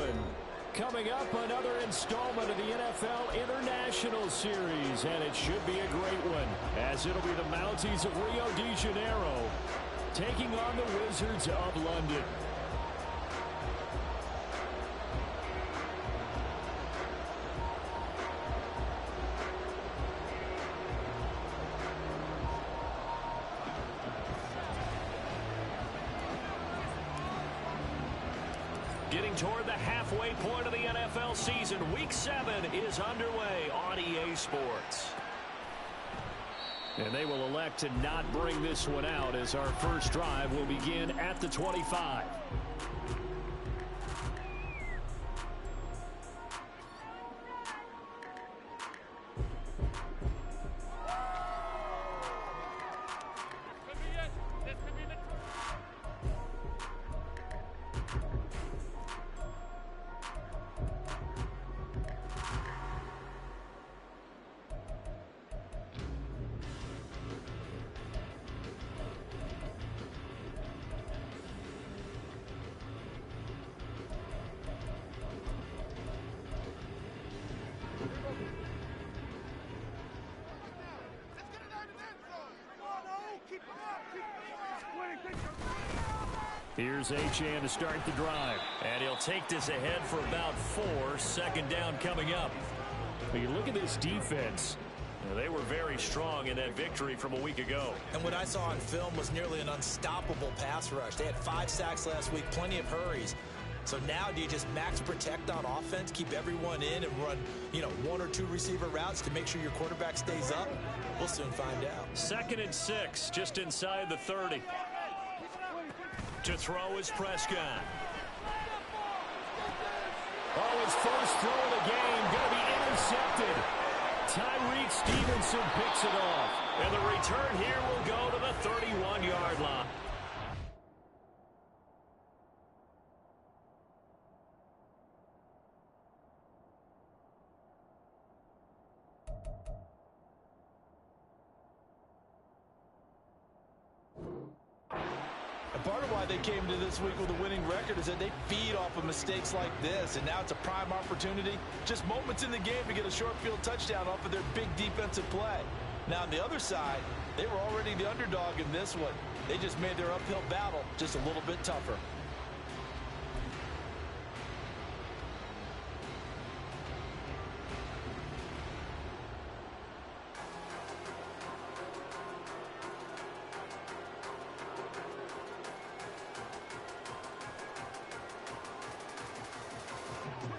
one. Coming up, another installment of the NFL International Series, and it should be a great one, as it'll be the Mounties of Rio de Janeiro taking on the Wizards of London. Getting toward the halfway point of the NFL season, Week 7 is underway on EA Sports. And they will elect to not bring this one out, as our first drive will begin at the 25. Here's Achane to start the drive. And he'll take this ahead for about 4. Second down coming up. But you look at this defense. They were very strong in that victory from a week ago. And what I saw on film was nearly an unstoppable pass rush. They had 5 sacks last week, plenty of hurries. So now do you just max protect on offense, keep everyone in and run, 1 or 2 receiver routes to make sure your quarterback stays up? We'll soon find out. 2nd and 6, just inside the 30. To throw is Prescott. Oh, his first throw of the game going to be intercepted. Tyreek Stevenson picks it off. And the return here will go to the 31-yard line. Part of why they came to this week with a winning record is that they feed off of mistakes like this, and now it's a prime opportunity. Just moments in the game to get a short field touchdown off of their big defensive play. Now on the other side, they were already the underdog in this one. They just made their uphill battle just a little bit tougher.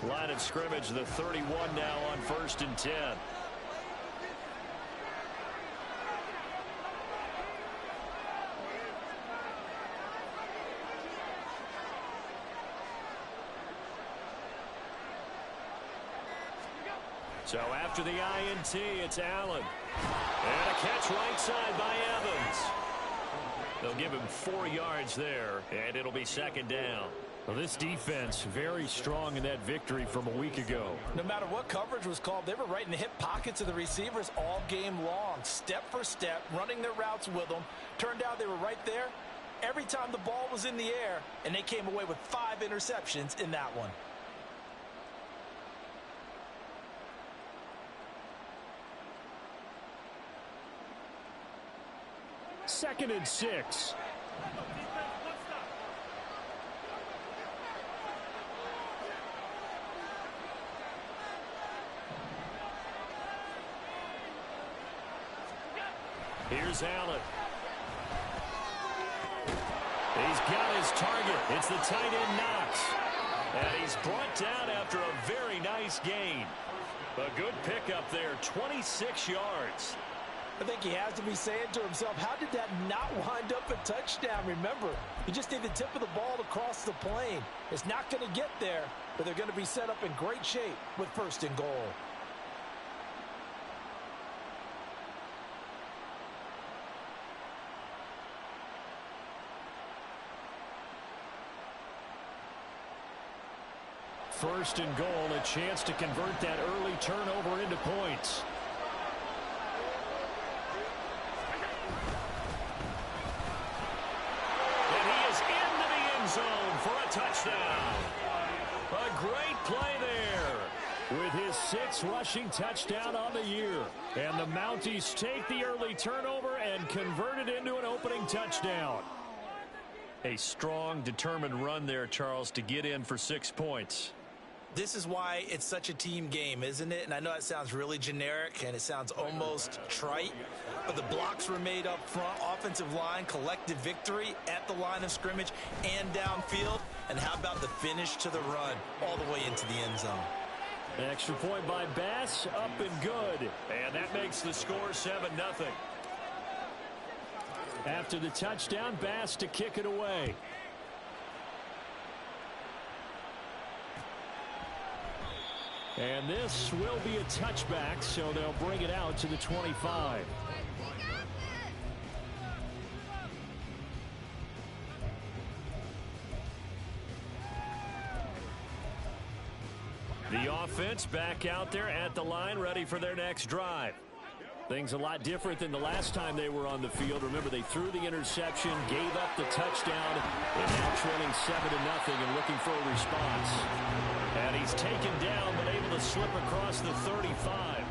Line of scrimmage, the 31 now on 1st and 10. So after the INT, it's Allen. And a catch right side by Evans. They'll give him 4 yards there, and it'll be 2nd down. Well, this defense very strong in that victory from a week ago. No matter what coverage was called, they were right in the hip pockets of the receivers all game long, step for step, running their routes with them. Turned out they were right there every time the ball was in the air, and they came away with 5 interceptions in that one. Second and 6. Here's Allen. He's got his target. It's the tight end Knox. And he's brought down after a very nice gain. A good pickup there, 26 yards. I think he has to be saying to himself, how did that not wind up a touchdown? Remember, you just need the tip of the ball to cross the plane. It's not going to get there, but they're going to be set up in great shape with 1st and goal. First and goal, a chance to convert that early turnover into points. And he is into the end zone for a touchdown. A great play there with his 6th rushing touchdown on the year. And the Mounties take the early turnover and convert it into an opening touchdown. A strong, determined run there, Charles, to get in for 6 points. This is why it's such a team game, isn't it? And I know it sounds really generic and it sounds almost trite, but the blocks were made up front, offensive line, collective victory at the line of scrimmage and downfield. And how about the finish to the run all the way into the end zone? An extra point by Bass, up and good. And that makes the score 7-0. After the touchdown, Bass to kick it away. And this will be a touchback, so they'll bring it out to the 25. The offense back out there at the line, ready for their next drive. Things a lot different than the last time they were on the field. Remember, they threw the interception, gave up the touchdown, and now trailing 7-0 and looking for a response. And he's taken down, but able to slip across the 35.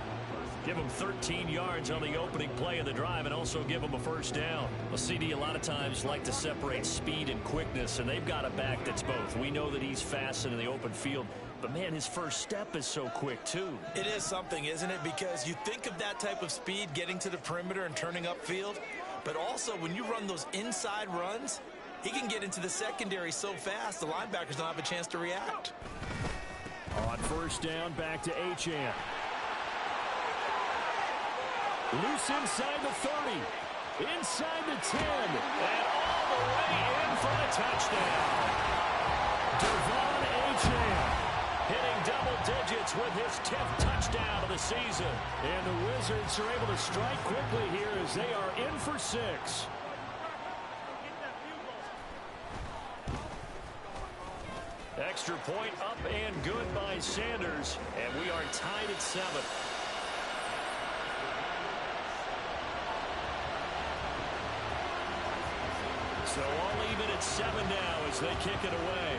Give him 13 yards on the opening play of the drive and also give him a first down. Well, CD a lot of times like to separate speed and quickness, and they've got a back that's both. We know that he's fast in the open field, but, man, his first step is so quick, too. It is something, isn't it? Because you think of that type of speed getting to the perimeter and turning upfield, but also when you run those inside runs, he can get into the secondary so fast the linebackers don't have a chance to react. On first down, back to Achane. Loose inside the 30, inside the 10, and all the way in for a touchdown. Devon Achane hitting double digits with his 10th touchdown of the season. And the Wizards are able to strike quickly here as they are in for 6. Extra point up and good by Sanders, and we are tied at 7. So all even at 7 now as they kick it away.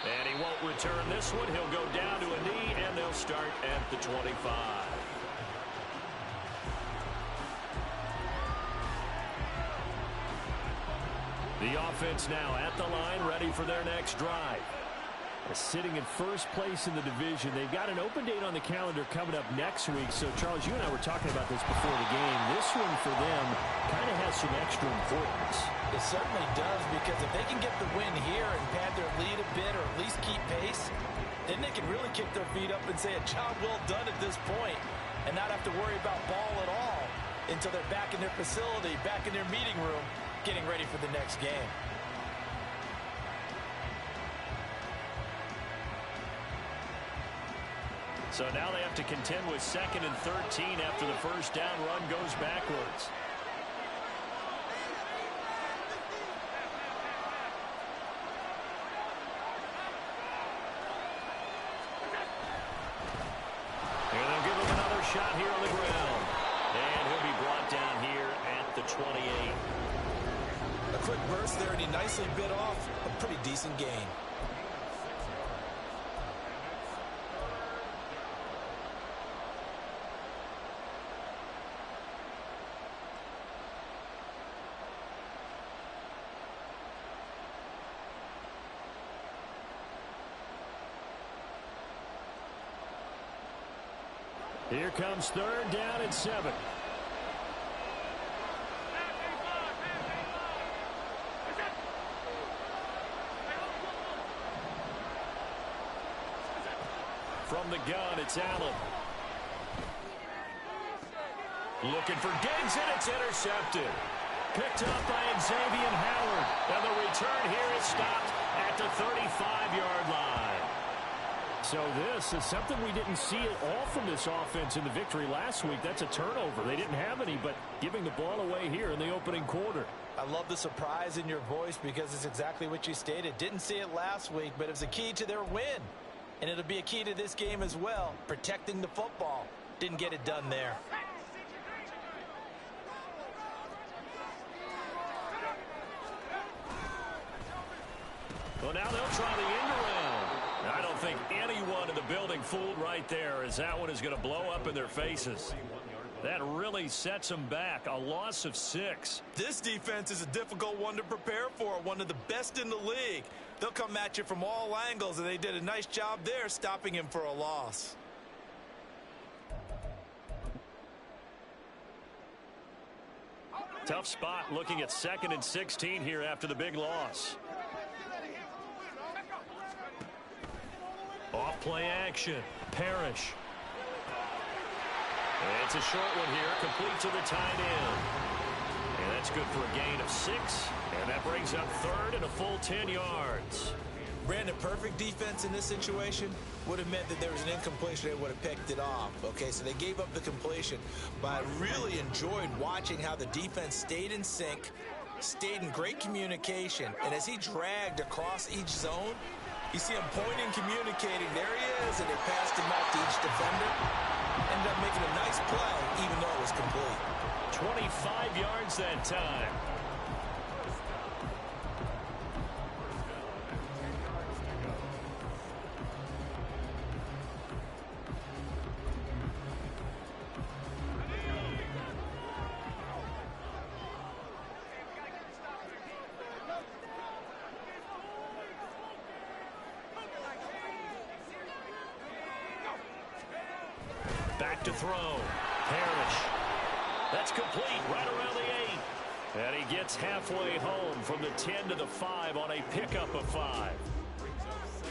And he won't return this one. He'll go down to a knee, and they'll start at the 25. The offense now at the line, ready for their next drive. Sitting in first place in the division. They've got an open date on the calendar coming up next week. So, Charles, you and I were talking about this before the game. This one for them kind of has some extra importance. It certainly does, because if they can get the win here and pad their lead a bit or at least keep pace, then they can really kick their feet up and say a job well done at this point and not have to worry about ball at all until they're back in their facility, back in their meeting room, getting ready for the next game. So now they have to contend with 2nd and 13 after the first down run goes backwards. And they'll give him another shot here on the ground. And he'll be brought down here at the 28. A quick burst there, and he nicely bit off a pretty decent gain. Here comes 3rd down and 7. From the gun, it's Allen. Looking for Diggs, and it's intercepted. Picked up by Xavier Howard. And the return here is stopped at the 35-yard line. So this is something we didn't see at all from this offense in the victory last week. That's a turnover. They didn't have any, but giving the ball away here in the opening quarter. I love the surprise in your voice because it's exactly what you stated. Didn't see it last week, but it was a key to their win. And it'll be a key to this game as well, protecting the football. Didn't get it done there. Well, now they'll try the end around. I don't think anyone in the building fooled right there, as that one is going to blow up in their faces. That really sets them back. A loss of 6. This defense is a difficult one to prepare for, one of the best in the league. They'll come at you from all angles, and they did a nice job there stopping him for a loss. Tough spot looking at 2nd and 16 here after the big loss. Off play action. Parrish. And it's a short one here, complete to the tight end. And that's good for a gain of 6. And that brings up 3rd and a full 10 yards. Brandon, perfect defense in this situation would have meant that there was an incompletion. They would have picked it off. Okay, so they gave up the completion. But I really enjoyed watching how the defense stayed in sync, stayed in great communication. And as he dragged across each zone, you see him pointing, communicating. There he is, and they passed him out to each defender. Ended up making a nice play, even though it was complete. 25 yards that time. Back to throw. Parrish. That's complete right around the 8. And he gets halfway home from the 10 to the 5 on a pickup of 5.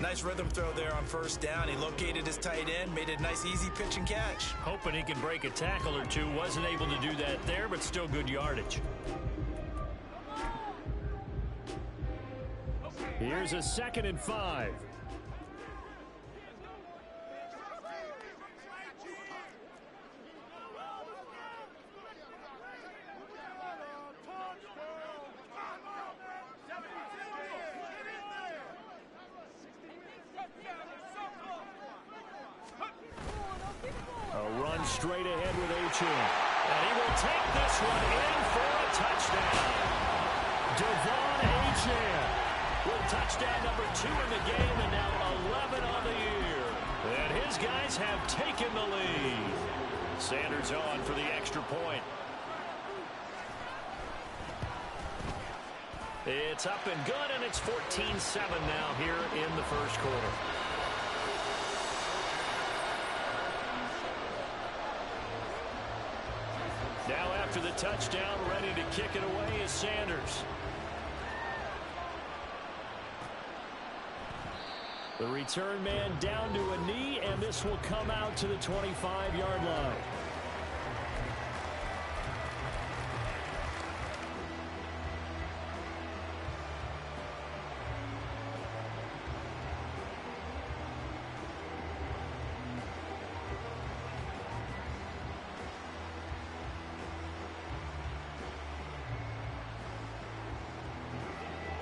Nice rhythm throw there on 1st down. He located his tight end, made it a nice easy pitch and catch. Hoping he can break a tackle or two. Wasn't able to do that there, but still good yardage. Here's a 2nd and 5. A run straight ahead with Achan. And he will take this one in for a touchdown. Devon Achan with touchdown number 2 in the game, and now 11 on the year. And his guys have taken the lead. Sanders on for the extra point. It's up and good, and it's 14-7 now here in the first quarter. Now after the touchdown, ready to kick it away is Sanders. The return man down to a knee, and this will come out to the 25-yard line.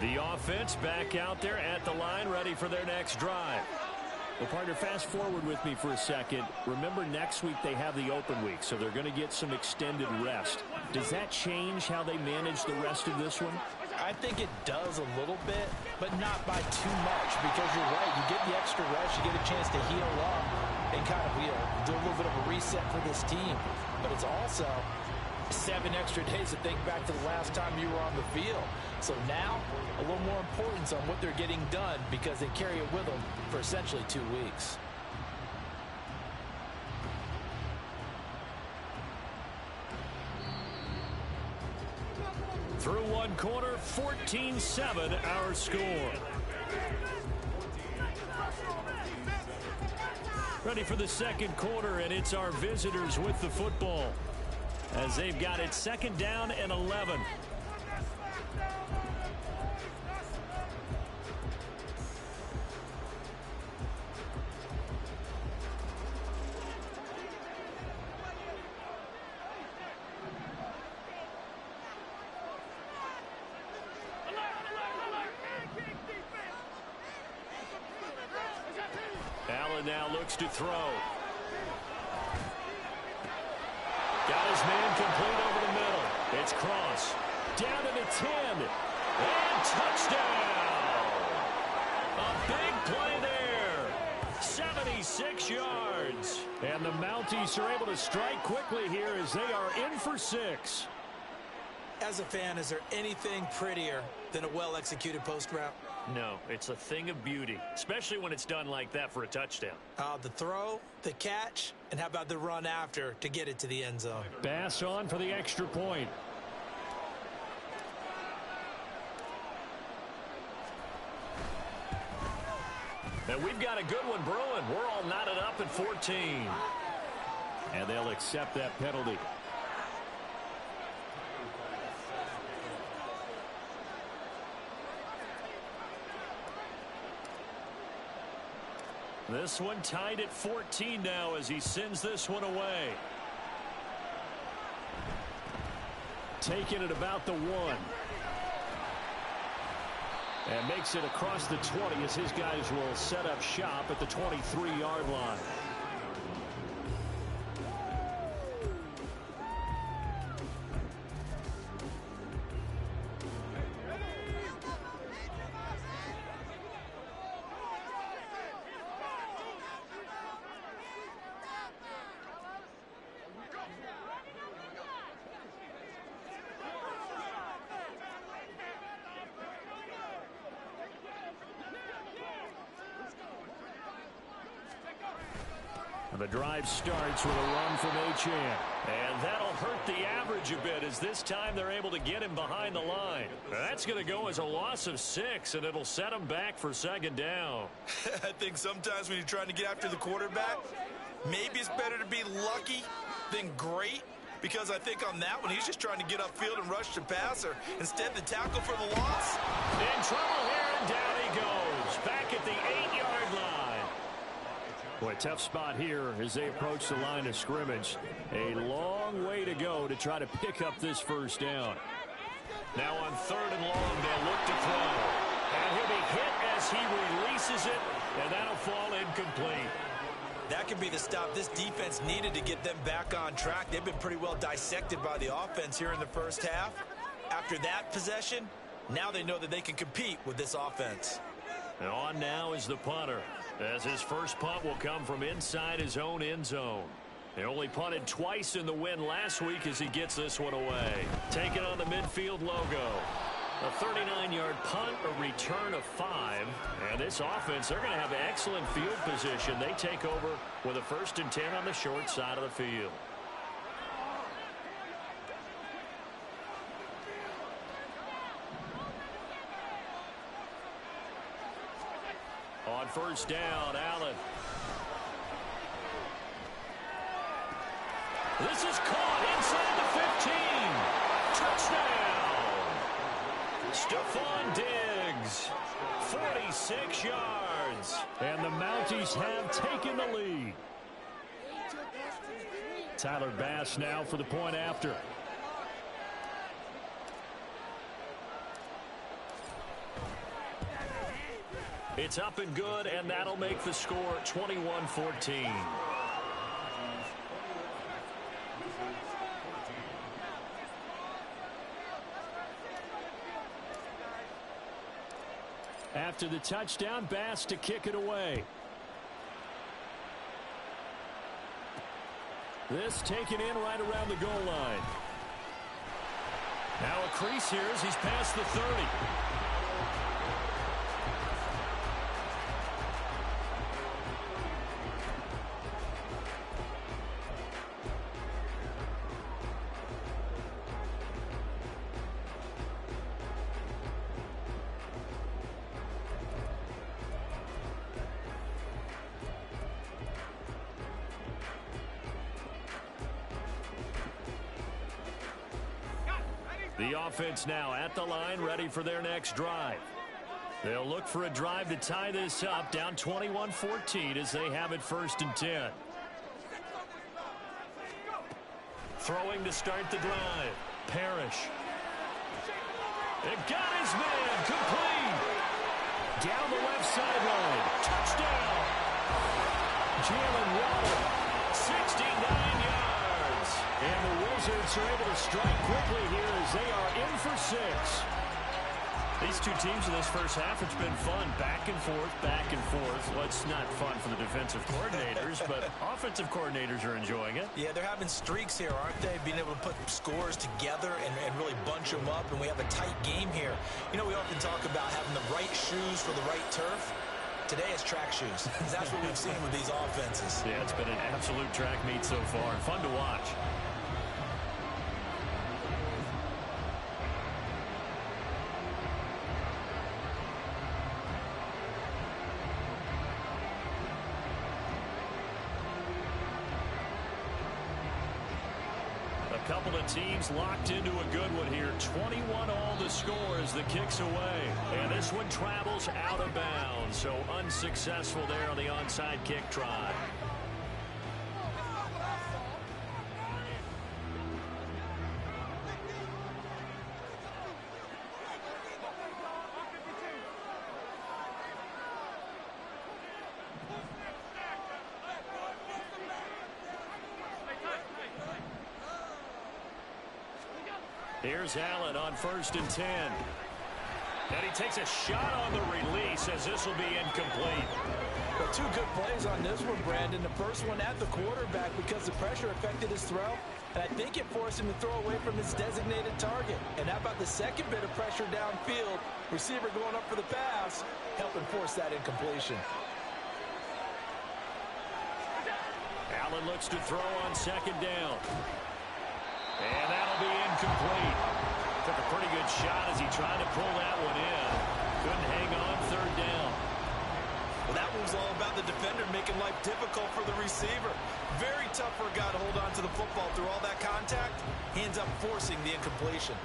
The offense back out there at the line, ready for their next drive. Well, partner, fast forward with me for a second. Remember, next week they have the open week, so they're going to get some extended rest. Does that change how they manage the rest of this one? I think it does a little bit, but not by too much, because you're right. You get the extra rest, you get a chance to heal up and kind of do a little bit of a reset for this team. But it's also 7 extra days to think back to the last time you were on the field. So now, a little more importance on what they're getting done, because they carry it with them for essentially 2 weeks. Through one quarter, 14-7 our score. Ready for the second quarter, and it's our visitors with the football, as they've got it 2nd down and 11. Allen now looks to throw. Got his man complete over the middle. It's Cross. Down to the 10. And touchdown. play there. 76 yards. And the Mounties are able to strike quickly here as they are in for 6. As a fan, is there anything prettier than a well-executed post route? No, it's a thing of beauty, especially when it's done like that for a touchdown. The throw, the catch, and how about the run after to get it to the end zone? Bass on for the extra point. And we've got a good one brewing. We're all knotted up at 14. And they'll accept that penalty. This one tied at 14 now as he sends this one away. Taking it about the 1. And makes it across the 20 as his guys will set up shop at the 23-yard line. The drive starts with a run from Achane. And that'll hurt the average a bit as this time they're able to get him behind the line. That's going to go as a loss of 6, and it'll set him back for 2nd down. I think sometimes when you're trying to get after the quarterback, maybe it's better to be lucky than great. Because I think on that one, he's just trying to get upfield and rush the passer. Instead, the tackle for the loss. In trouble here, and down he goes. Back at the 8-yard line. Boy, tough spot here as they approach the line of scrimmage. A long way to go to try to pick up this 1st down. Now on 3rd and long, they'll look to throw. And he'll be hit as he releases it, and that'll fall incomplete. That could be the stop this defense needed to get them back on track. They've been pretty well dissected by the offense here in the 1st half. After that possession, now they know that they can compete with this offense. And on now is the punter, as his first punt will come from inside his own end zone. He only punted twice in the win last week as he gets this one away. Taking on the midfield logo. A 39-yard punt, a return of 5. And this offense, they're going to have excellent field position. They take over with a 1st and 10 on the short side of the field. On 1st down, Allen. This is caught inside the 15. Touchdown. Stephon Diggs. 46 yards. And the Mounties have taken the lead. Tyler Bass now for the point after. It's up and good, and that'll make the score 21-14. After the touchdown, Bass to kick it away. This taken in right around the goal line. Now a crease here as he's past the 30. The offense now at the line, ready for their next drive. They'll look for a drive to tie this up, down 21-14 as they have it 1st and 10. Throwing to start the drive. Parrish. It got his man, complete. Down the left sideline. Touchdown. Jalen Waddle, 69 yards. And the Wizards are able to strike quickly here as they are in for 6. These two teams in this first half, it's been fun. Back and forth, back and forth. Well, it's not fun for the defensive coordinators, but offensive coordinators are enjoying it. Yeah, they're having streaks here, aren't they? Being able to put scores together and really bunch them up, and we have a tight game here. You know, we often talk about having the right shoes for the right turf. Today it's track shoes. That's what we've seen with these offenses. Yeah, it's been an absolute track meet so far. Fun to watch. A couple of teams locked into a good one here. 21 all the score as the kick's away. And this one travels out of bounds. So unsuccessful there on the onside kick try. Here's Allen on 1st and 10. And he takes a shot on the release as this will be incomplete. Well, two good plays on this one, Brandon. The first one at the quarterback because the pressure affected his throw. And I think it forced him to throw away from his designated target. And how about the second bit of pressure downfield? Receiver going up for the pass, helping force that incompletion. Allen looks to throw on 2nd down. And that'll be incomplete. Took a pretty good shot as he tried to pull that one in. Couldn't hang on 3rd down. Well, that one was all about the defender making life difficult for the receiver. Very tough for a guy to hold on to the football through all that contact. He ends up forcing the incompletion.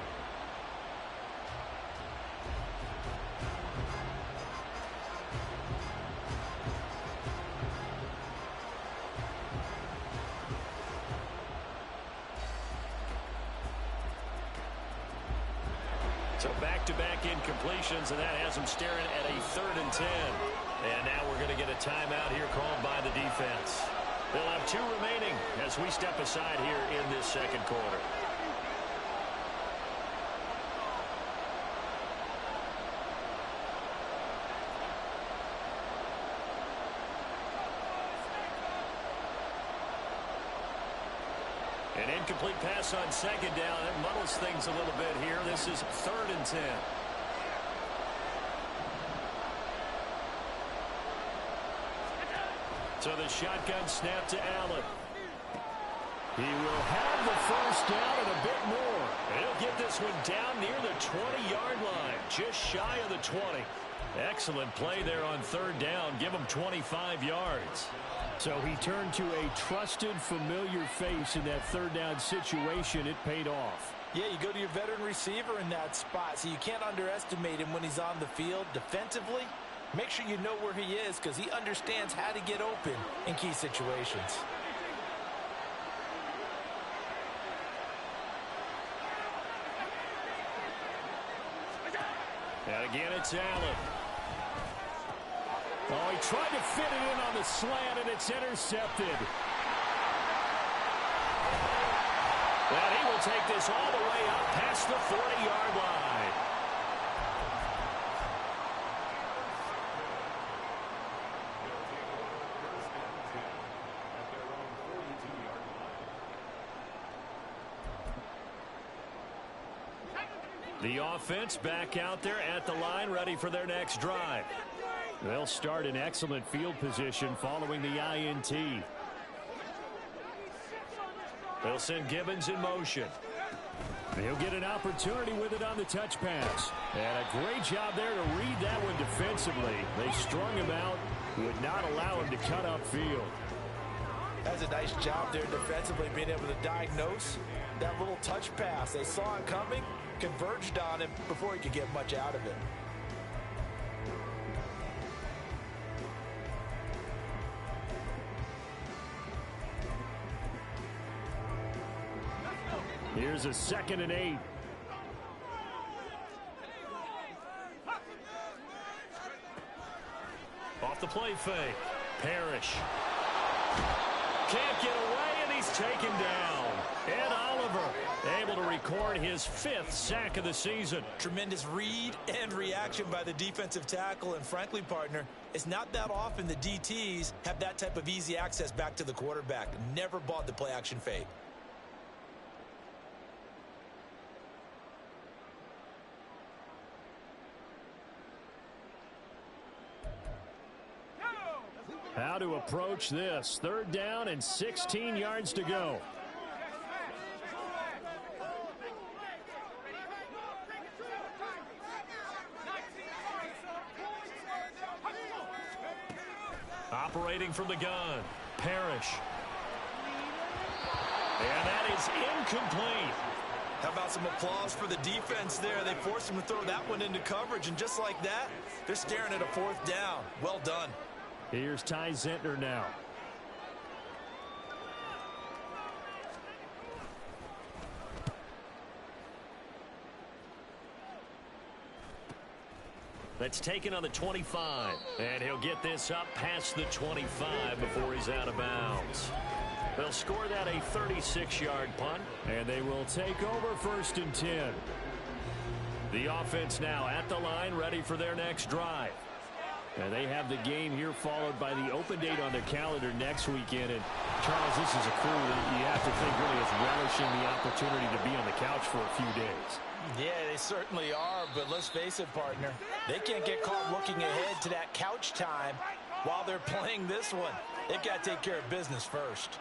So back-to-back incompletions, and that has him staring at a 3rd and 10. And now we're going to get a timeout here called by the defense. They'll have 2 remaining as we step aside here in this 2nd quarter. An incomplete pass on 2nd down. That muddles things a little bit here. This is 3rd and 10. So the shotgun snap to Allen. He will have the 1st down and a bit more. And he'll get this one down near the 20-yard line, just shy of the 20. Excellent play there on 3rd down. Give him 25 yards. So he turned to a trusted, familiar face in that 3rd down situation. It paid off. Yeah, you go to your veteran receiver in that spot, so you can't underestimate him when he's on the field. Defensively, make sure you know where he is because he understands how to get open in key situations. And again, it's Allen. Oh, he tried to fit it in on the slant, and it's intercepted. And he will take this all the way up past the 40-yard line. The offense back out there at the line, ready for their next drive. They'll start in excellent field position following the INT. They'll send Gibbons in motion. He'll get an opportunity with it on the touch pass. And a great job there to read that one defensively. They strung him out, would not allow him to cut upfield. That's a nice job there defensively, being able to diagnose that little touch pass. They saw it coming, converged on him before he could get much out of it. Here's a 2nd and 8. Off the play fake. Parrish. Can't get away, and he's taken down. And Oliver able to record his 5th sack of the season. Tremendous read and reaction by the defensive tackle. And frankly, partner, it's not that often the DTs have that type of easy access back to the quarterback. Never bought the play action fake. How to approach this. 3rd down and 16 yards to go. Operating from the gun, Parrish. And that is incomplete. How about some applause for the defense there? They forced him to throw that one into coverage, and just like that, they're staring at a 4th down. Well done. Here's Ty Zentner now. That's taken on the 25. And he'll get this up past the 25 before he's out of bounds. They'll score that a 36-yard punt, and they will take over 1st and 10. The offense now at the line, ready for their next drive. And they have the game here followed by the open date on their calendar next weekend. And, Charles, this is a crew that you have to think really is relishing the opportunity to be on the couch for a few days. Yeah, they certainly are, but let's face it, partner. They can't get caught looking ahead to that couch time while they're playing this one. They've got to take care of business first.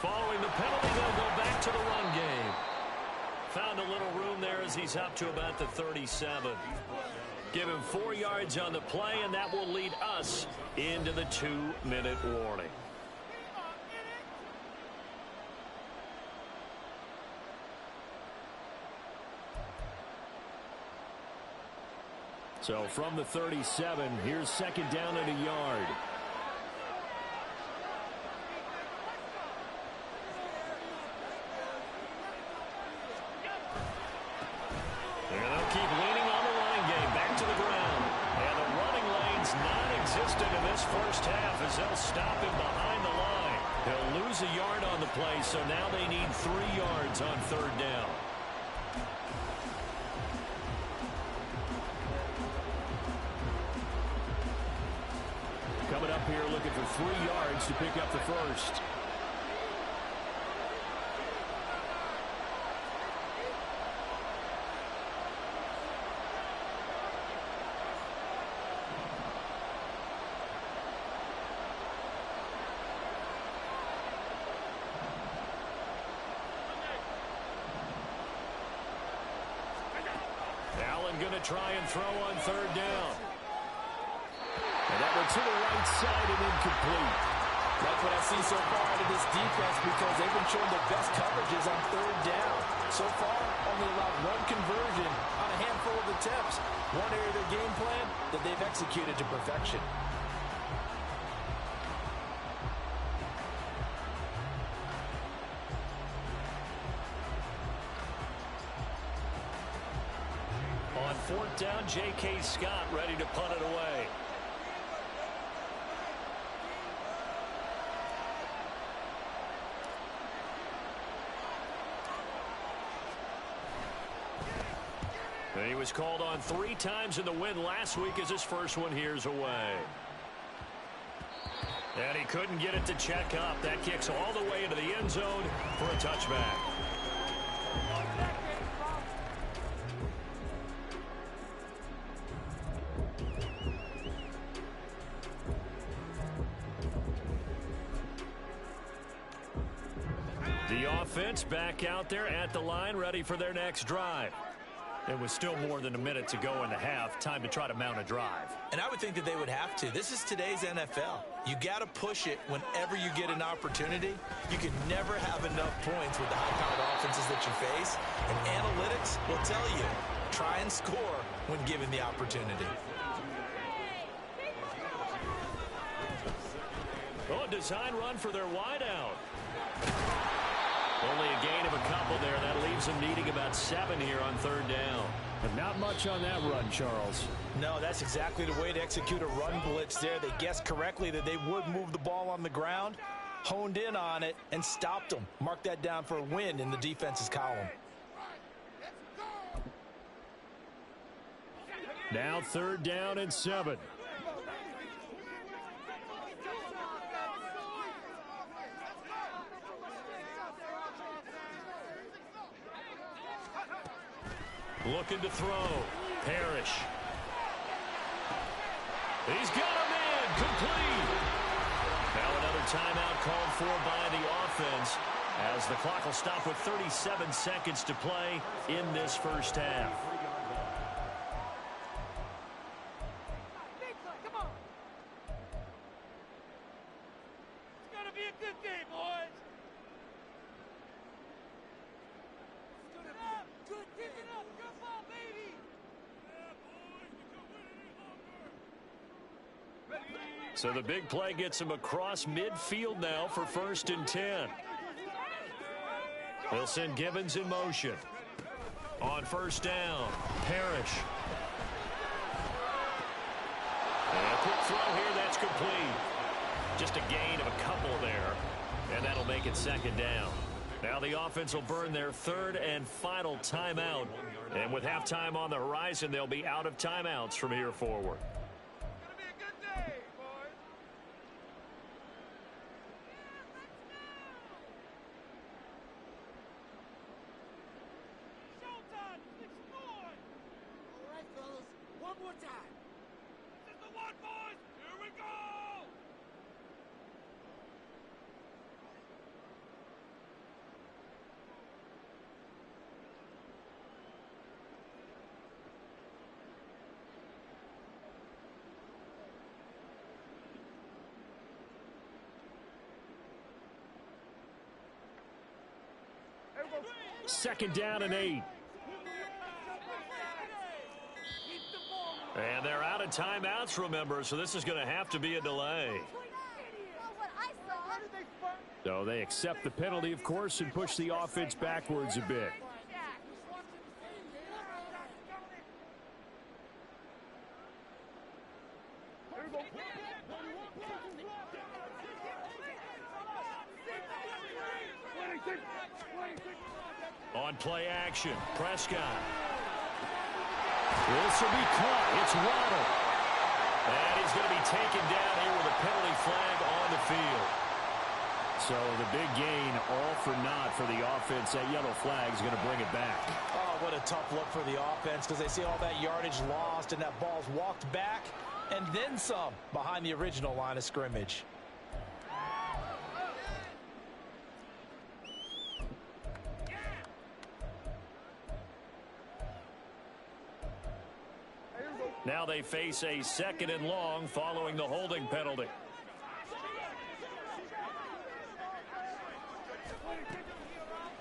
Following the penalty, they'll go back to the run game. Found a little room there as he's up to about the 37. Give him 4 yards on the play, and that will lead us into the 2-minute warning. So from the 37, here's 2nd down and a yard. Keep leaning on the running game, back to the ground. And the running lane's non-existent in this first half as they'll stop him behind the line. He'll lose a yard on the play, so now they need 3 yards on 3rd down. Coming up here looking for 3 yards to pick up the first. Going to try and throw on 3rd down. And that one to the right side and incomplete. Like what I've seen so far out of this defense, because they've been showing their best coverages on 3rd down. So far, only allowed 1 conversion on a handful of attempts. One area of their game plan that they've executed to perfection. On 4th down, J.K. Scott ready to punt it away. And he was called on 3 times in the win last week as his first one here's away. And he couldn't get it to check up. That kicks all the way into the end zone for a touchback. The offense back out there at the line, ready for their next drive. It was still more than a minute to go in the half. Time to try to mount a drive. And I would think that they would have to. This is today's NFL. You got to push it whenever you get an opportunity. You can never have enough points with the high-powered offenses that you face. And analytics will tell you, try and score when given the opportunity. Oh, a design run for their wideout. Only a gain of a couple there. That leaves them needing about 7 here on third down. But not much on that run, Charles. No, that's exactly the way to execute a run blitz there. They guessed correctly that they would move the ball on the ground, honed in on it, and stopped them. Mark that down for a win in the defense's column. Now third down and 7. Looking to throw. Parrish. He's got him in. Complete. Now another timeout called for by the offense as the clock will stop with 37 seconds to play in this first half. Come on. It's going to be a good day, boys. Good, keep it up. Good ball, baby. So the big play gets him across midfield now for 1st and 10. They'll send Gibbons in motion. On 1st down, Parrish. And a quick throw here, that's complete. Just a gain of a couple there, and that'll make it 2nd down. Now the offense will burn their 3rd and final timeout. And with halftime on the horizon, they'll be out of timeouts from here forward. Second down and 8. And they're out of timeouts, remember, so this is going to have to be a delay. So they accept the penalty, of course, and push the offense backwards a bit. On play action, Prescott. This will be caught. It's Waddle. And he's going to be taken down here with a penalty flag on the field. So the big gain, all for naught for the offense. That yellow flag is going to bring it back. Oh, what a tough look for the offense because they see all that yardage lost and that ball's walked back and then some behind the original line of scrimmage. Now they face a 2nd and long following the holding penalty.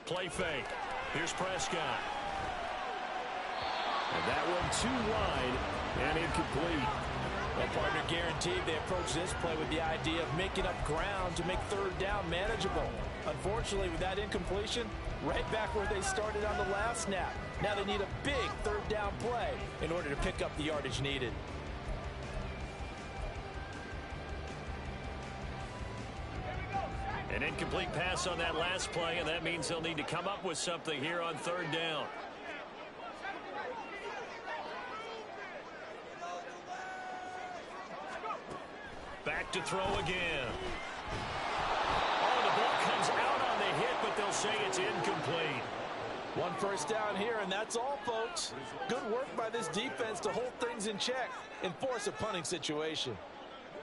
Play fake. Here's Prescott. And that one too wide and incomplete. Well, partner, guaranteed they approach this play with the idea of making up ground to make 3rd down manageable. Unfortunately, with that incompletion, right back where they started on the last snap. Now they need a big 3rd down play in order to pick up the yardage needed. An incomplete pass on that last play, and that means they'll need to come up with something here on 3rd down. Back to throw again. Oh, the ball comes out on the hit, but they'll say it's incomplete. 1 first down here, and that's all, folks. Good work by this defense to hold things in check and force a punting situation.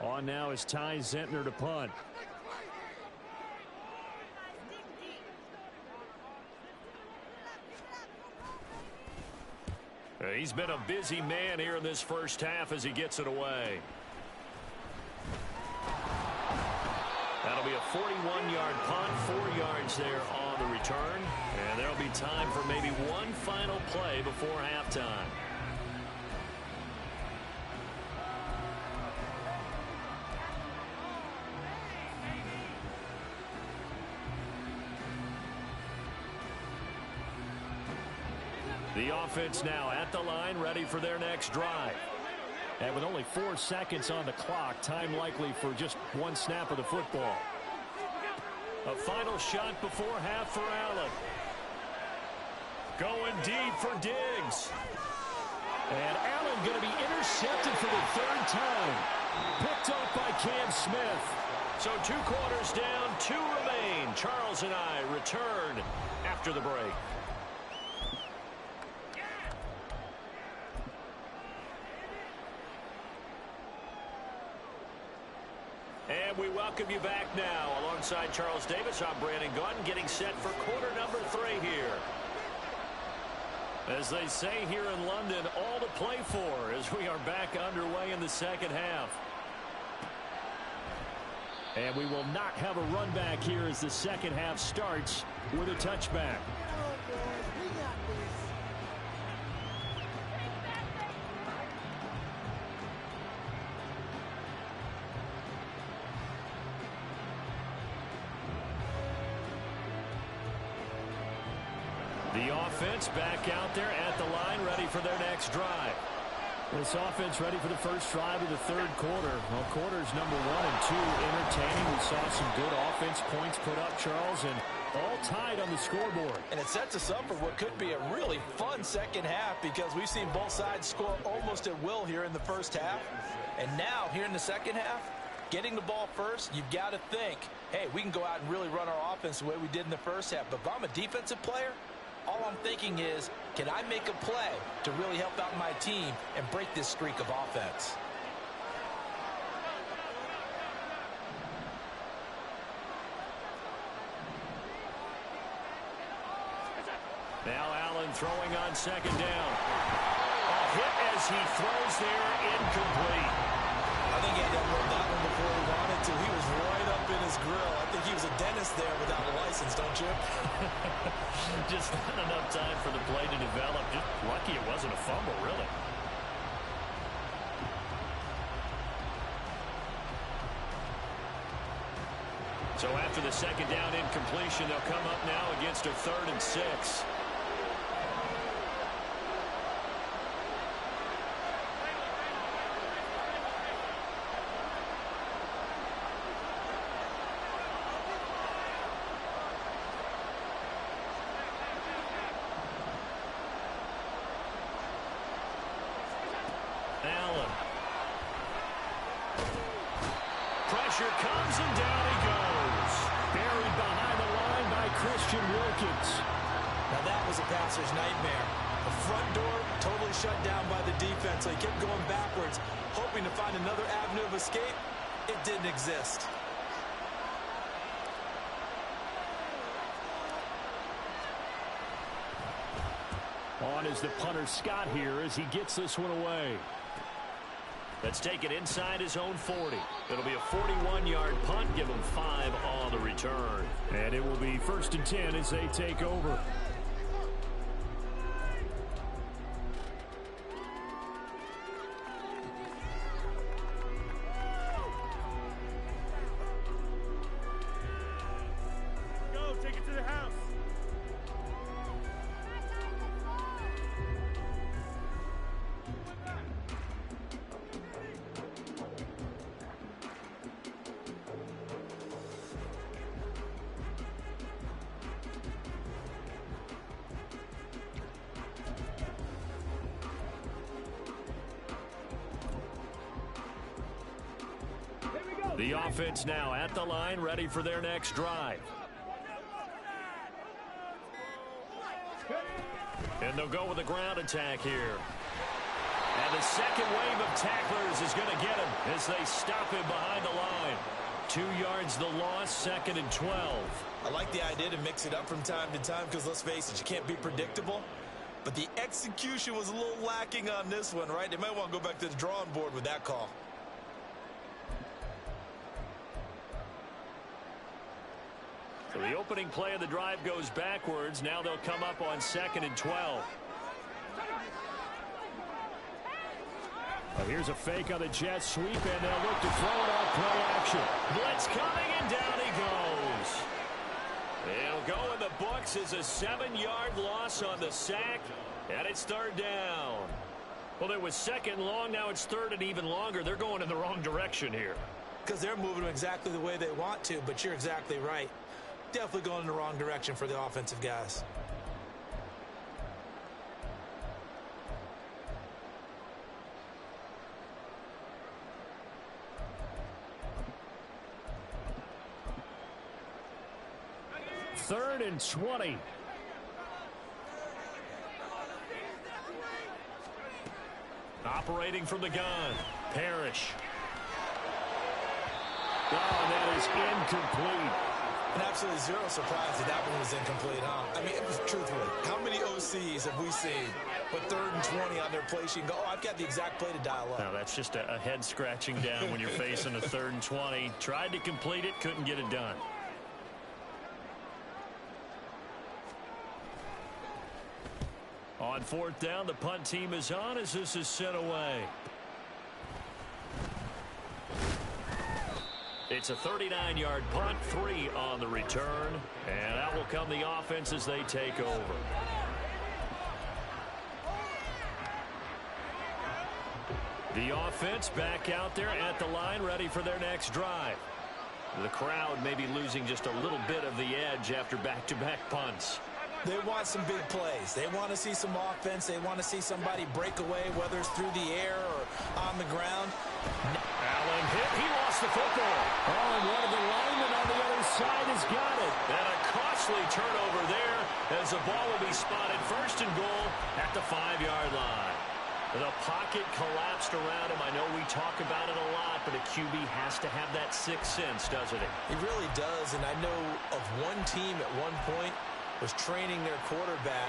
On now is Ty Zentner to punt. He's been a busy man here in this first half as he gets it away. That'll be a 41-yard punt, 4 yards there on the return. And there'll be time for maybe one final play before halftime. The offense now at the line, ready for their next drive. And with only 4 seconds on the clock, time likely for just one snap of the football. A final shot before half for Allen. Going deep for Diggs. And Allen going to be intercepted for the 3rd time. Picked up by Cam Smith. So 2 quarters down, 2 remain. Charles and I return after the break. And we welcome you back now. Alongside Charles Davis, I'm Brandon Gunn, getting set for quarter number 3 here. As they say here in London, all to play for as we are back underway in the second half. And we will not have a run back here as the second half starts with a touchback. The offense back out there at the line, ready for their next drive. This offense ready for the first drive of the 3rd quarter. Well, quarters number 1 and 2 entertaining. We saw some good offense points put up, Charles, and all tied on the scoreboard. And it sets us up for what could be a really fun second half because we've seen both sides score almost at will here in the first half. And now, here in the second half, getting the ball first, you've got to think, hey, we can go out and really run our offense the way we did in the first half. But if I'm a defensive player, all I'm thinking is, can I make a play to really help out my team and break this streak of offense? Now Allen throwing on 2nd down. A hit as he throws there, incomplete. I think he had to unload that one before he wanted to. He was right up in his grill. I think he was a dentist there without a license, don't you? Just not enough time for the play to develop. Just lucky it wasn't a fumble, really. So after the 2nd down incompletion, they'll come up now against a 3rd and 6. Allen. Pressure comes and down he goes. Buried behind the line by Christian Wilkins. Now that was a passer's nightmare. The front door totally shut down by the defense. So he kept going backwards, hoping to find another avenue of escape. It didn't exist. On is the punter Scott here as he gets this one away. Let's take it inside his own 40. It'll be a 41-yard punt. Give him 5 on the return. And it will be 1st and 10 as they take over. Go, take it to the house. The offense now at the line, ready for their next drive. And they'll go with a ground attack here. And the second wave of tacklers is going to get him as they stop him behind the line. 2 yards the loss, 2nd and 12. I like the idea to mix it up from time to time because, let's face it, you can't be predictable. But the execution was a little lacking on this one, right? They might want to go back to the drawing board with that call. So the opening play of the drive goes backwards. Now they'll come up on 2nd and 12. Well, here's a fake on the jet sweep, and they'll look to throw it off play action. Blitz coming, and down he goes. It'll go in the books as a 7-yard loss on the sack, and it's 3rd down. Well, it was 2nd long. Now it's 3rd and even longer. They're going in the wrong direction here. Because they're moving them exactly the way they want to, but you're exactly right. Definitely going in the wrong direction for the offensive guys. Third and 20. Operating from the gun, Parrish. Oh, and that is incomplete. And absolutely zero surprise that one was incomplete, huh? I mean, truthfully, how many OCs have we seen with 3rd and 20 on their play sheet and go, oh, I've got the exact play to dial up? No, that's just a head scratching down when you're facing a 3rd and 20. Tried to complete it, couldn't get it done. On 4th down, the punt team is on as this is sent away. It's a 39-yard punt, 3 on the return, and out will come the offense as they take over. The offense back out there at the line, ready for their next drive. The crowd may be losing just a little bit of the edge after back-to-back punts. They want some big plays. They want to see some offense. They want to see somebody break away, whether it's through the air or on the ground. Allen hit. He lost the football. Oh, and one of the linemen on the other side has got it. And a costly turnover there as the ball will be spotted 1st and goal at the 5-yard line. The pocket collapsed around him. I know we talk about it a lot, but a QB has to have that sixth sense, doesn't it? He really does, and I know of one team at one point was training their quarterback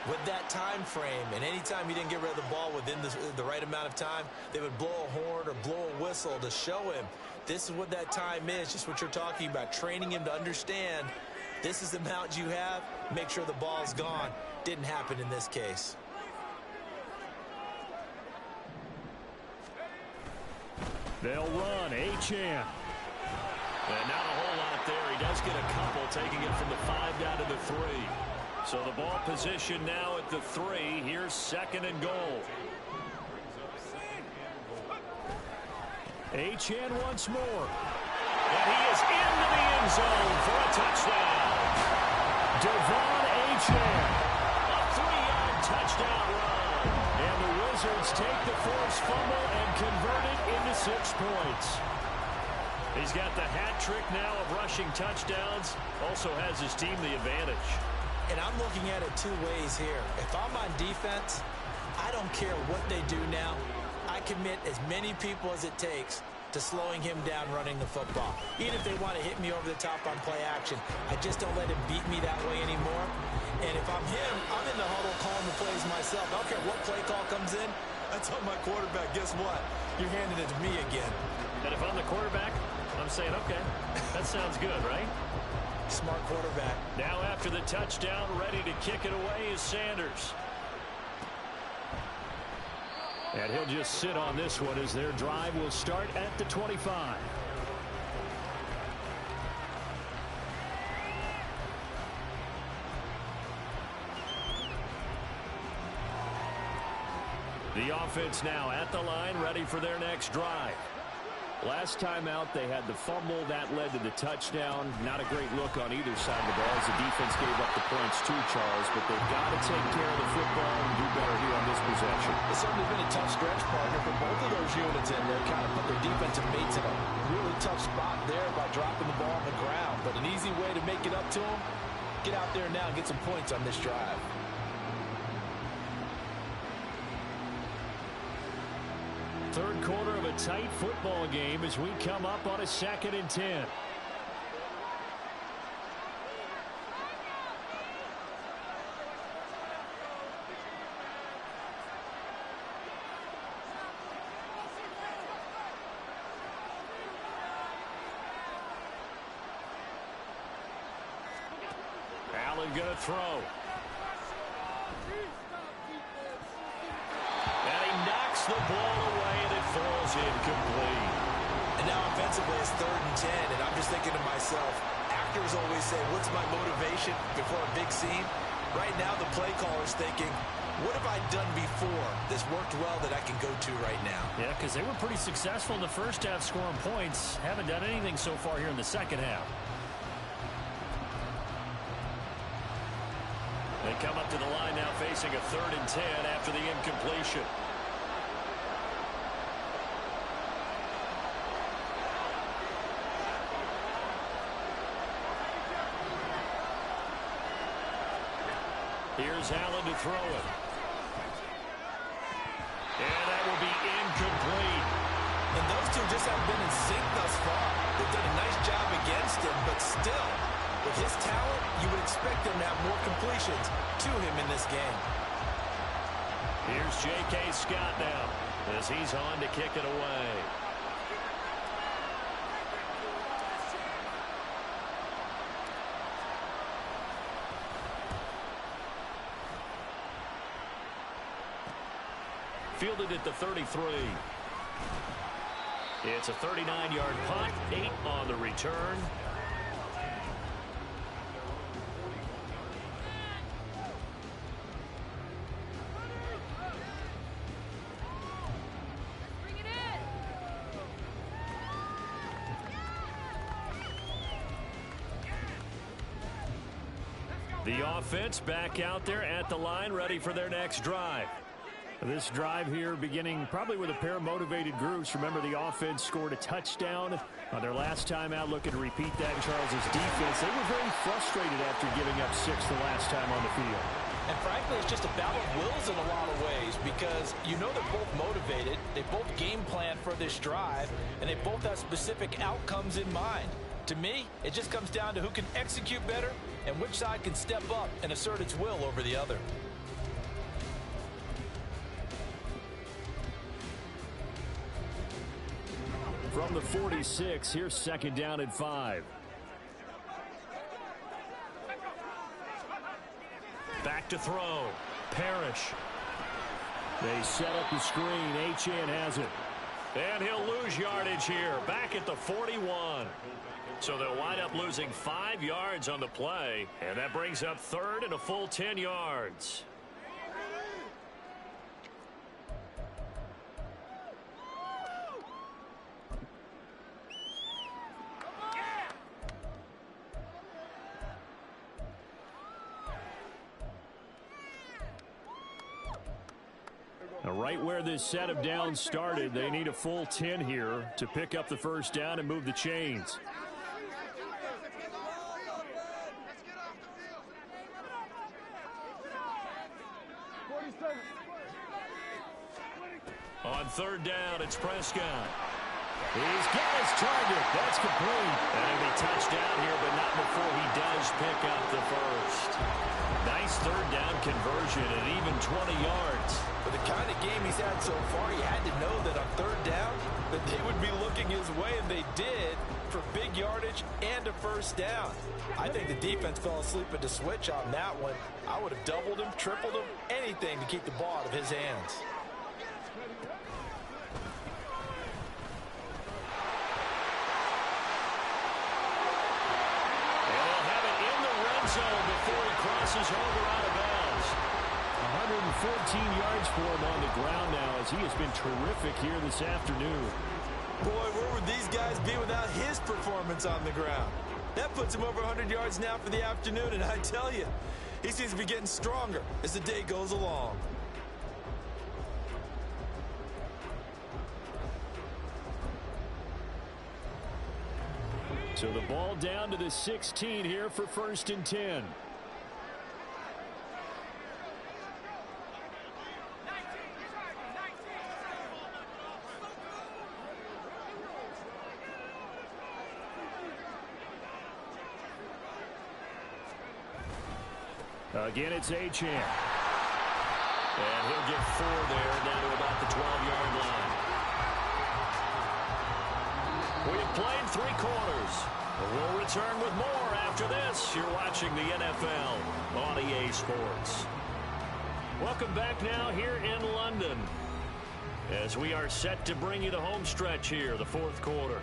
with that time frame, and anytime he didn't get rid of the ball within the right amount of time, they would blow a horn or blow a whistle to show him this is what that time is, just what you're talking about, training him to understand this is the amount you have, make sure the ball's gone. Didn't happen in this case. They'll run, Achane. And not a whole lot there. He does get a couple, taking it from the 5 down to the 3. So the ball position now at the 3. Here's 2nd and goal. Achane once more. And he is into the end zone for a touchdown. Devon Achane. A 3-yard touchdown run. And the Wizards take the forced fumble and convert it into 6 points. He's got the hat trick now of rushing touchdowns. Also has his team the advantage. And I'm looking at it 2 ways here. If I'm on defense, I don't care what they do now. I commit as many people as it takes to slowing him down running the football. Even if they want to hit me over the top on play action, I just don't let him beat me that way anymore. And if I'm him, I'm in the huddle calling the plays myself. I don't care what play call comes in. I tell my quarterback, guess what? You're handing it to me again. And if I'm the quarterback, I'm saying, okay, that sounds good, right? Smart quarterback. Now after the touchdown, ready to kick it away is Sanders. And he'll just sit on this one as their drive will start at the 25. The offense now at the line, ready for their next drive. Last time out, they had the fumble. That led to the touchdown. Not a great look on either side of the ball as the defense gave up the points too, Charles. But they've got to take care of the football and do better here on this possession. It's certainly been a tough stretch, partner, for both of those units in there. Kind of put their defensive mates in a really tough spot there by dropping the ball on the ground. But an easy way to make it up to them, get out there now and get some points on this drive. Third quarter of a tight football game as we come up on a 2nd and 10. going to throw. And he knocks the ball away, and it falls incomplete. And now offensively it's 3rd and 10, and I'm just thinking to myself, actors always say, what's my motivation before a big scene? Right now the play caller's thinking, what have I done before that's worked well that I can go to right now? Yeah, because they were pretty successful in the first half scoring points. Haven't done anything so far here in the second half. They come up to the line now facing a 3rd and 10 after the incompletion. Here's Allen to throw it. And that will be incomplete. And those two just haven't been in sync thus far. They've done a nice job against him, but still, with his talent, you would expect them to have more completions to him in this game. Here's J.K. Scott now as he's on to kick it away. Fielded at the 33. It's a 39-yard punt, 8 on the return. The offense back out there at the line, ready for their next drive. This drive here beginning probably with a pair of motivated groups. Remember, the offense scored a touchdown on their last time out. Looking to repeat that in Charles's defense. They were very frustrated after giving up 6 the last time on the field. And frankly, it's just a battle of wills in a lot of ways because you know they're both motivated. They both game plan for this drive, and they both have specific outcomes in mind. To me, it just comes down to who can execute better and which side can step up and assert its will over the other. From the 46, here's 2nd down and 5. Back to throw. Parrish. They set up the screen. Achane has it. And he'll lose yardage here. Back at the 41. So they'll wind up losing 5 yards on the play. And that brings up 3rd and a full 10 yards. Now, right where this set of downs started, they need a full 10 here to pick up the first down and move the chains. On 3rd down, it's Prescott. He's got his target. That's complete. And he'll be touched down here, but not before he does pick up the first. Nice 3rd down conversion and even 20 yards. For the kind of game he's had so far, he had to know that on 3rd down that they would be looking his way, and they did, for big yardage and a first down. I think the defense fell asleep at the switch on that one. I would have doubled him, tripled him, anything to keep the ball out of his hands. Zone before he crosses over out of bounds. 114 yards for him on the ground now as he has been terrific here this afternoon. Boy, where would these guys be without his performance on the ground? That puts him over 100 yards now for the afternoon, and I tell you, he seems to be getting stronger as the day goes along. So the ball down to the 16 here for 1st and 10. Again, it's Achane. And he'll get 4 there down to about the 12-yard line. We have played 3 quarters. We'll return with more after this. You're watching the NFL on EA Sports. Welcome back now here in London as we are set to bring you the home stretch here, the fourth quarter.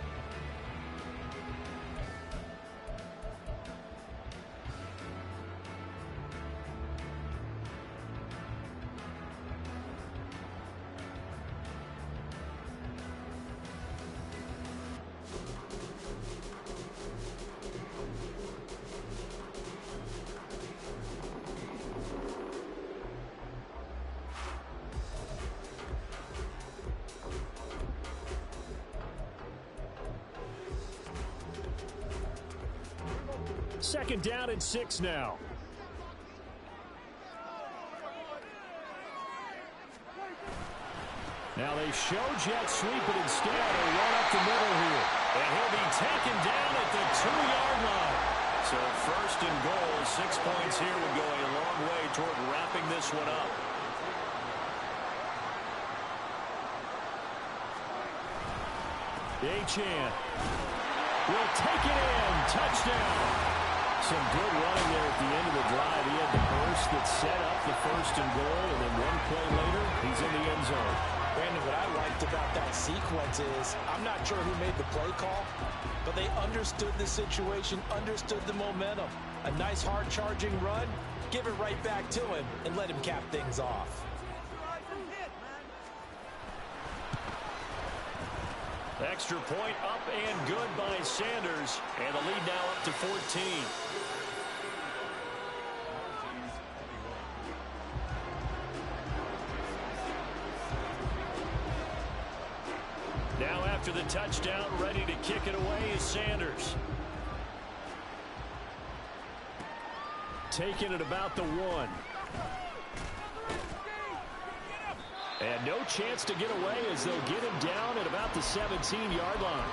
Second down and 6 now. Now they show jet sweep, but instead a run up the middle here. And he'll be taken down at the 2-yard line. So first and goal, 6 points here would go a long way toward wrapping this one up. Achane will take it in. Touchdown. Some good running there at the end of the drive. He had the burst that set up the first and goal, and then one play later, he's in the end zone. Brandon, what I liked about that sequence is I'm not sure who made the play call, but they understood the situation, understood the momentum. A nice hard-charging run, give it right back to him, and let him cap things off. Extra point up and good by Sanders, and the lead now up to 14. Now after the touchdown, ready to kick it away is Sanders. Taking it about the 1. And no chance to get away as they'll get him down at about the 17-yard line.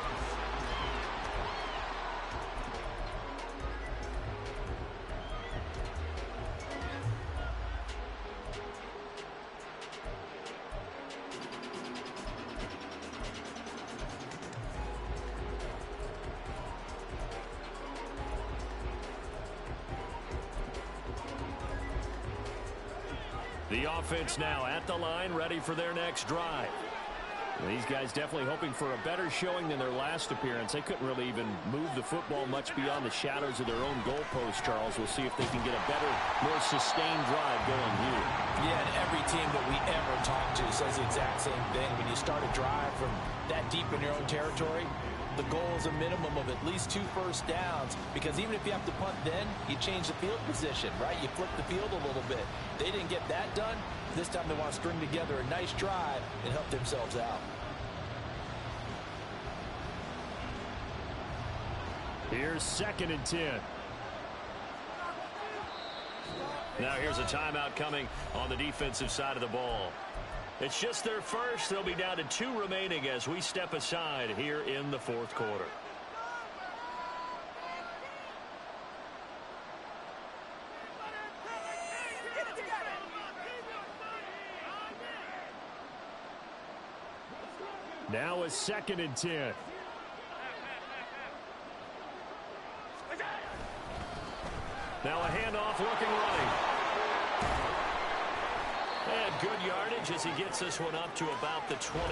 The offense now at the line, ready for their next drive. Well, these guys definitely hoping for a better showing than their last appearance. They couldn't really even move the football much beyond the shadows of their own goalpost, Charles. We'll see if they can get a better, more sustained drive going here. Yeah, and every team that we ever talk to says the exact same thing. When you start a drive from that deep in your own territory, the goal is a minimum of at least 2 first downs, because even if you have to punt then, you change the field position, right? You flip the field a little bit. They didn't get that done. This time they want to string together a nice drive and help themselves out. Here's 2nd and 10. Now here's a timeout coming on the defensive side of the ball. It's just their first. They'll be down to 2 remaining as we step aside here in the fourth quarter. Now a 2nd and 10. Now a handoff looking right. And good yardage as he gets this one up to about the 23.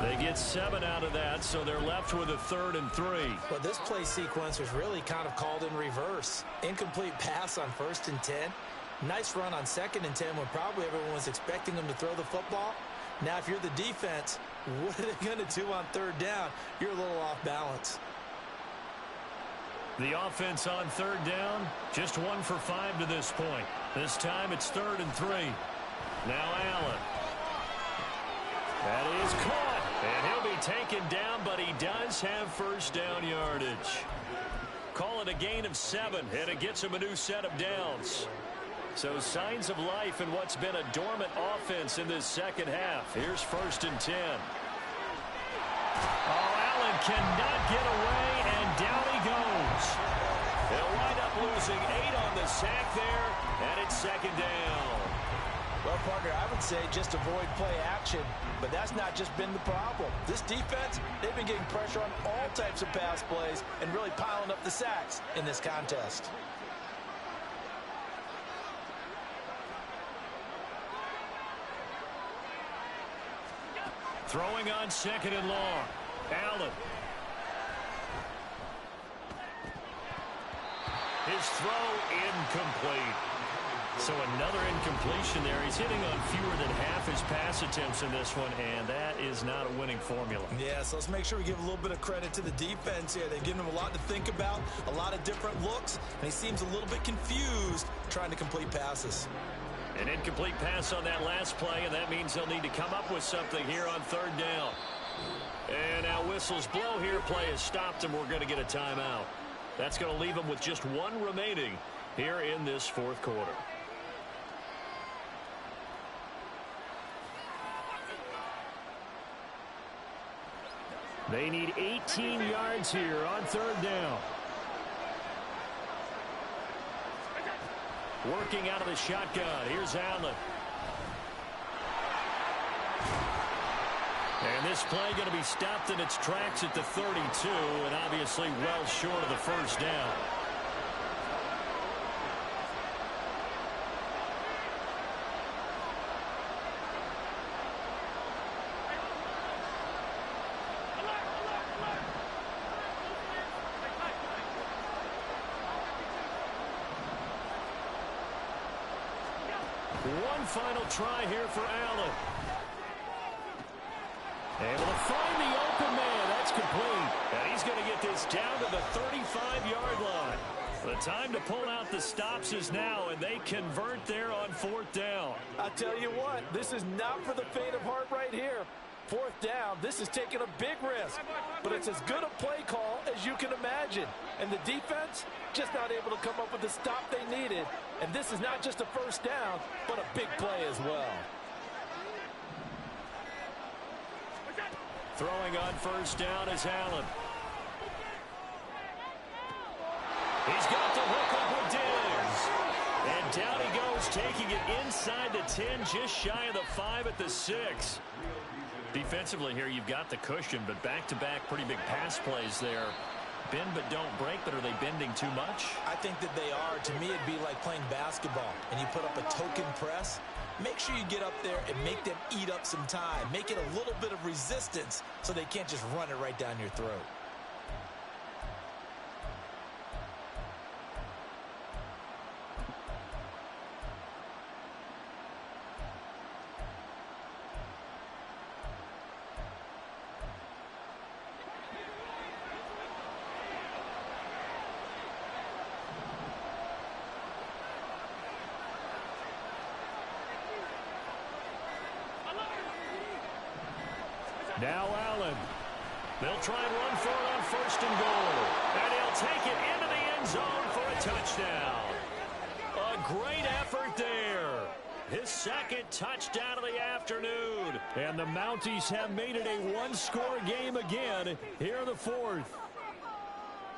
They get 7 out of that, so they're left with a 3rd and 3. Well, this play sequence was really kind of called in reverse. Incomplete pass on 1st and 10. Nice run on 2nd and 10 when probably everyone was expecting them to throw the football. Now, if you're the defense, what are they going to do on 3rd down? You're a little off balance. The offense on 3rd down, just 1 for 5 to this point. This time it's 3rd and 3. Now Allen. That is caught, and he'll be taken down, but he does have first down yardage. Call it a gain of 7, and it gets him a new set of downs. So signs of life in what's been a dormant offense in this second half. Here's 1st and 10. Oh, Allen cannot get away, and down he goes. They'll wind up losing 8 on the sack there, and it's 2nd down. Well, partner, I would say just avoid play action, but that's not just been the problem. This defense, they've been getting pressure on all types of pass plays and really piling up the sacks in this contest. Throwing on 2nd and long. Allen. His throw incomplete. So another incompletion there. He's hitting on fewer than half his pass attempts in this one, and that is not a winning formula. Yeah, so let's make sure we give a little bit of credit to the defense here. They've given him a lot to think about, a lot of different looks, and he seems a little bit confused trying to complete passes. An incomplete pass on that last play, and that means they'll need to come up with something here on 3rd down. And now whistles blow here. Play is stopped, and we're going to get a timeout. That's going to leave them with just 1 remaining here in this 4th quarter. They need 18 yards here on 3rd down. Working out of the shotgun. Here's Allen. And this play going to be stopped in its tracks at the 32, and obviously well short of the 1st down. One final try here for Allen. Able to find the open man. That's complete. And he's going to get this down to the 35-yard line. The time to pull out the stops is now, and they convert there on 4th down. I tell you what, this is not for the faint of heart right here. 4th down, this is taking a big risk. But it's as good a play call as you can imagine. And the defense, just not able to come up with the stop they needed. And this is not just a 1st down, but a big play as well. Throwing on 1st down is Allen. He's got the hook up with Diggs. And down he goes, taking it inside the 10, just shy of the 5 at the 6. Defensively here, you've got the cushion, but back-to-back pretty big pass plays there. Bend but don't break, but are they bending too much? I think that they are. To me, it'd be like playing basketball, and you put up a token press. Make sure you get up there and make them eat up some time. Make it a little bit of resistance so they can't just run it right down your throat. Now Allen. They'll try and run for it on 1st and goal. And he'll take it into the end zone for a touchdown. A great effort there. His 2nd touchdown of the afternoon. And the Mounties have made it a 1-score game again here in the 4th.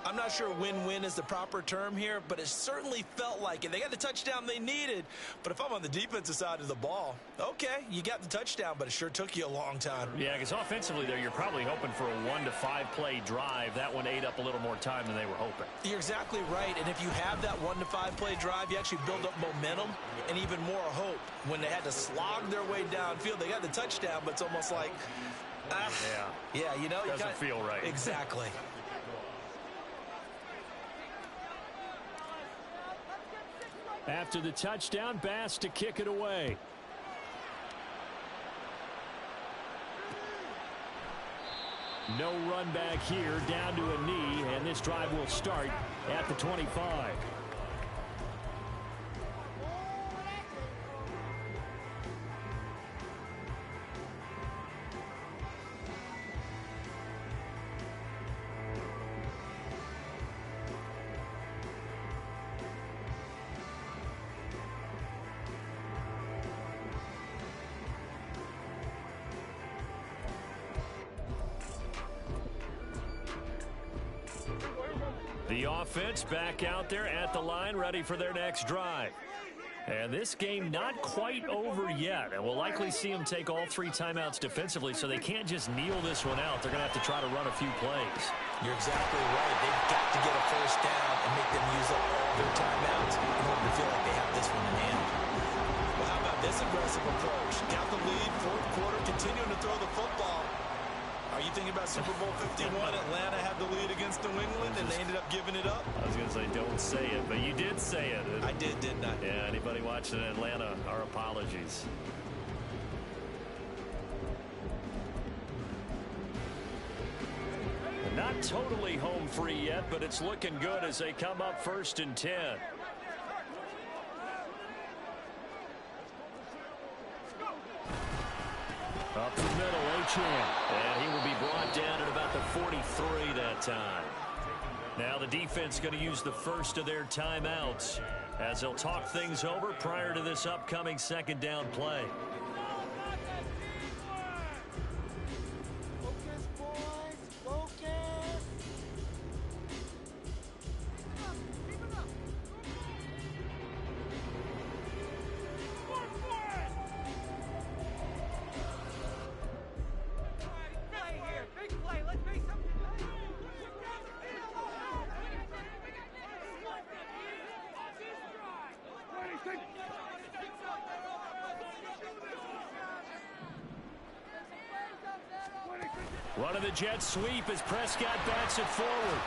I'm not sure win-win is the proper term here, but it certainly felt like it. They got the touchdown they needed, but if I'm on the defensive side of the ball, okay, you got the touchdown, but it sure took you a long time. Yeah, because offensively there, you're probably hoping for a 1 to 5 play drive. That one ate up a little more time than they were hoping. You're exactly right, and if you have that 1 to 5 play drive, you actually build up momentum and even more hope. When they had to slog their way downfield, they got the touchdown, but it's almost like, yeah, you know. Doesn't feel right. Exactly. After the touchdown, Bass to kick it away. No run back here, down to a knee, and this drive will start at the 25. The offense back out there at the line, ready for their next drive. And this game not quite over yet. And we'll likely see them take all 3 timeouts defensively, so they can't just kneel this one out. They're going to have to try to run a few plays. You're exactly right. They've got to get a first down and make them use up all their timeouts in order to feel like they have this one in hand. Well, how about this aggressive approach? Got the lead, fourth quarter, continuing to throw the football. Are you thinking about Super Bowl 51? Atlanta had the lead against New England, and they ended up giving it up? I was going to say, don't say it, but you did say it. I did, didn't I? Yeah, anybody watching in Atlanta, our apologies. Not totally home free yet, but it's looking good as they come up 1st and 10. Up the middle, Achane. And he will be brought down at about the 43 that time. Now the defense going to use the first of their timeouts as they'll talk things over prior to this upcoming 2nd down play. Running the jet sweep as Prescott bats it forward.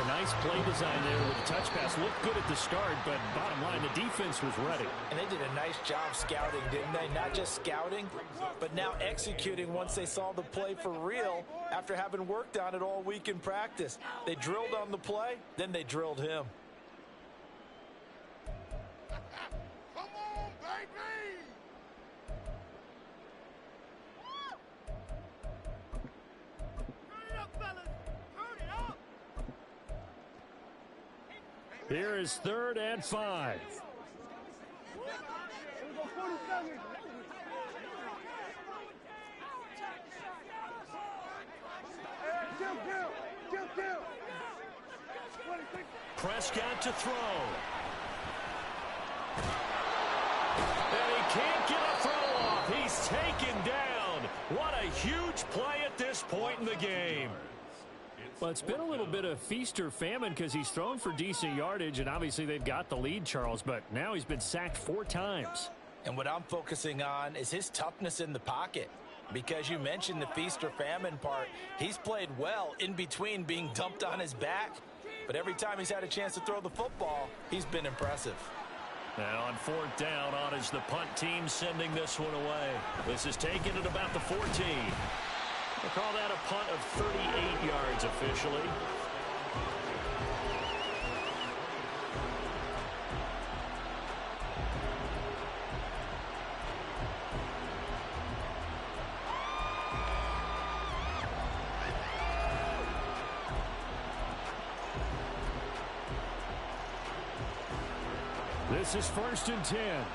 A nice play design there with the touch pass. Looked good at the start, but bottom line, the defense was ready. And they did a nice job scouting, didn't they? Not just scouting, but now executing once they saw the play for real after having worked on it all week in practice. They drilled on the play, then they drilled him. Come on, baby! Here is 3rd and 5. Prescott to throw. And he can't get a throw off. He's taken down. What a huge play at this point in the game. Well, it's been a little bit of feast or famine because he's thrown for decent yardage, and obviously they've got the lead, Charles, but now he's been sacked 4 times. And what I'm focusing on is his toughness in the pocket. Because you mentioned the feast or famine part, he's played well in between being dumped on his back. But every time he's had a chance to throw the football, he's been impressive. Now on 4th down, on is the punt team sending this one away. This is taken at about the 14. We'll call that a punt of 38 yards officially. This is 1st and 10.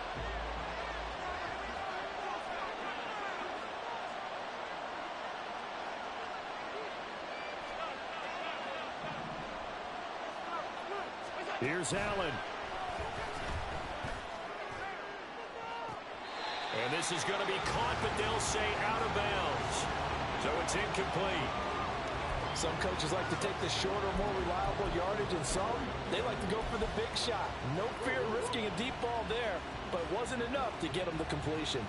Here's Allen. And this is going to be caught, but they'll say out of bounds. So it's incomplete. Some coaches like to take the shorter, more reliable yardage, and some, they like to go for the big shot. No fear of risking a deep ball there, but it wasn't enough to get them the completion.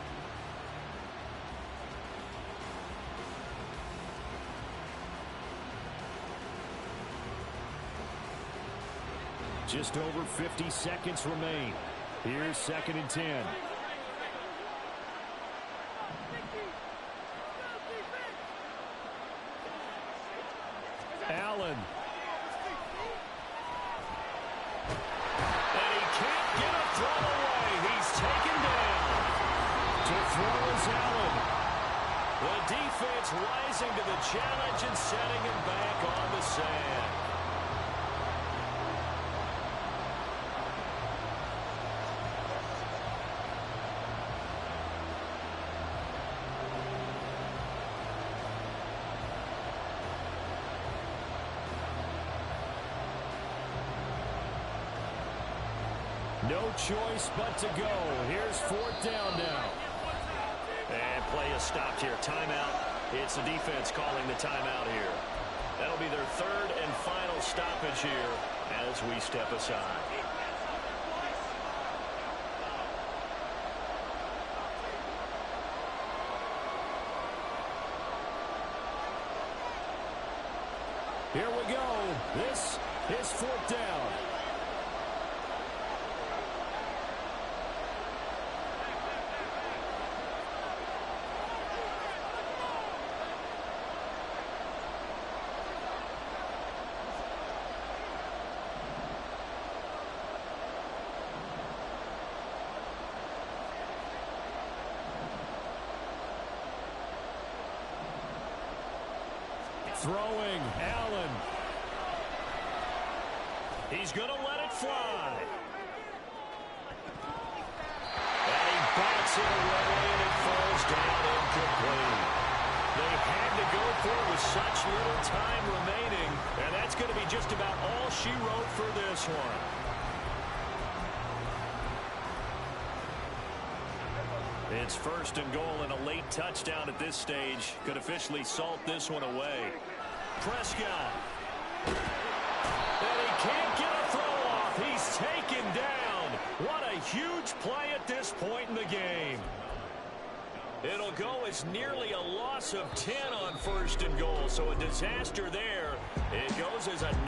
Just over 50 seconds remain. Here's 2nd and 10. Allen. And he can't get a throw away. He's taken down. To throw is Allen. The defense rising to the challenge and setting him back on the sand. No choice but to go. Here's 4th down now. And play is stopped here. Timeout. It's the defense calling the timeout here. That'll be their 3rd and final stoppage here as we step aside. Here we go. This is 4th down. Throwing, Allen. He's going to let it fly. And he bats it away, and it falls down incomplete. They had to go for it with such little time remaining, and that's going to be just about all she wrote for this one. It's 1st and goal, and a late touchdown at this stage could officially salt this one away. Prescott. And he can't get a throw off. He's taken down. What a huge play at this point in the game. It'll go as nearly a loss of 10 on 1st and goal, so a disaster there. It goes as a